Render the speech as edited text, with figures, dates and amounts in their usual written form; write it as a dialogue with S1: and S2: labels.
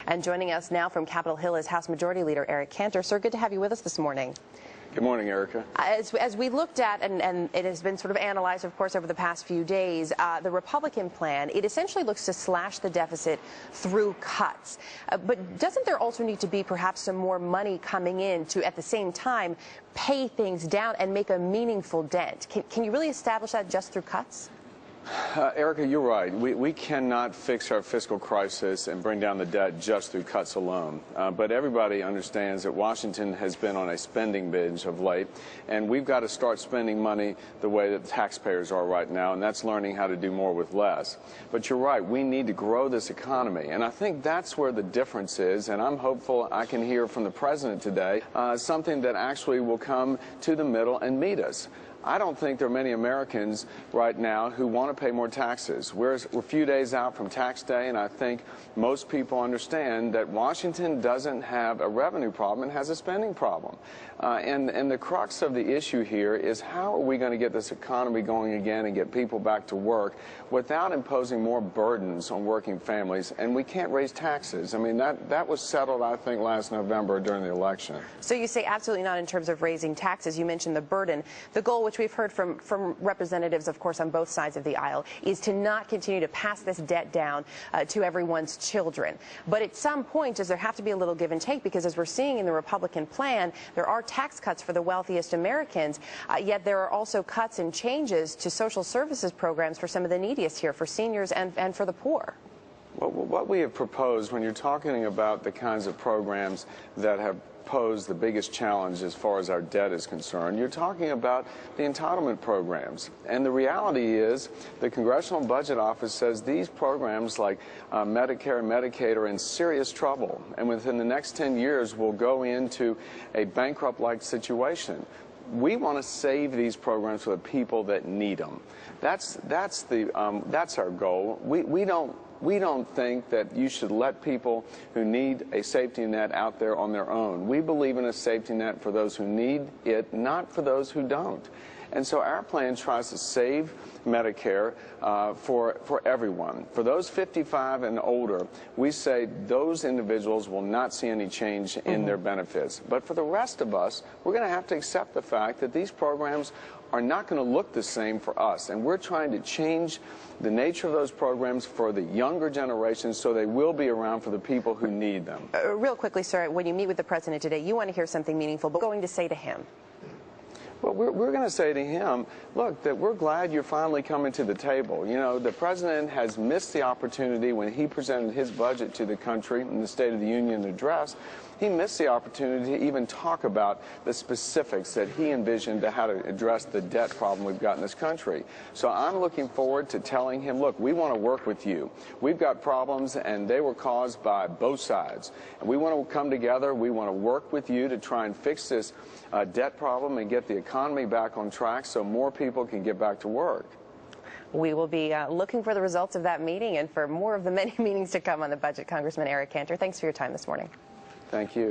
S1: And joining us now from Capitol Hill is House Majority Leader Eric Cantor. Sir, good to have you with us this morning.
S2: Good morning, Erica.
S1: As we looked at, and it has been sort of analyzed, of course, over the past few days, the Republican plan, it essentially looks to slash the deficit through cuts. But doesn't there also need to be perhaps some more money coming in to, at the same time, pay things down and make a meaningful dent? Can you really establish that just through cuts?
S2: Erica, you're right. We cannot fix our fiscal crisis and bring down the debt just through cuts alone. But everybody understands that Washington has been on a spending binge of late, and we've got to start spending money the way that the taxpayers are right now, and that's learning how to do more with less. But you're right. We need to grow this economy, and I think that's where the difference is, and I'm hopeful I can hear from the president today something that actually will come to the middle and meet us. I don't think there are many Americans right now who want to pay more taxes. We're a few days out from tax day, and I think most people understand that Washington doesn't have a revenue problem, it has a spending problem. And the crux of the issue here is how are we going to get this economy going again and get people back to work without imposing more burdens on working families, and we can't raise taxes. I mean, that was settled, I think, last November during the election.
S1: So you say absolutely not in terms of raising taxes. You mentioned the burden. The goal, which we've heard from representatives, of course, on both sides of the aisle, is to not continue to pass this debt down to everyone's children. But at some point, does there have to be a little give and take? Because as we're seeing in the Republican plan, there are tax cuts for the wealthiest Americans, yet there are also cuts and changes to social services programs for some of the neediest here, for seniors and for the poor.
S2: Well, what we have proposed, when you're talking about the kinds of programs that have posed the biggest challenge as far as our debt is concerned, you're talking about the entitlement programs. And the reality is the Congressional Budget Office says these programs like Medicare and Medicaid are in serious trouble, and within the next 10 years will go into a bankrupt-like situation. We want to save these programs for the people that need them. That's our goal. We don't think that you should let people who need a safety net out there on their own. We believe in a safety net for those who need it, not for those who don't. And so our plan tries to save Medicare for everyone. For those 55 and older, we say those individuals will not see any change in their benefits. But for the rest of us, we're going to have to accept the fact that these programs are not going to look the same for us. And we're trying to change the nature of those programs for the younger generations so they will be around for the people who need them.
S1: Real quickly, sir, when you meet with the president today, you want to hear something meaningful, but going to say to him?
S2: Well, we're going to say to him, look, that we're glad you're finally coming to the table. You know, the president has missed the opportunity when he presented his budget to the country in the State of the Union address. He missed the opportunity to even talk about the specifics that he envisioned to how to address the debt problem we've got in this country. So I'm looking forward to telling him, look, we want to work with you. We've got problems, and they were caused by both sides. And we want to come together. We want to work with you to try and fix this debt problem and get the economy back on track so more people can get back to work.
S1: We will be looking for the results of that meeting and for more of the many meetings to come on the budget. Congressman Eric Cantor, thanks for your time this morning.
S2: Thank you.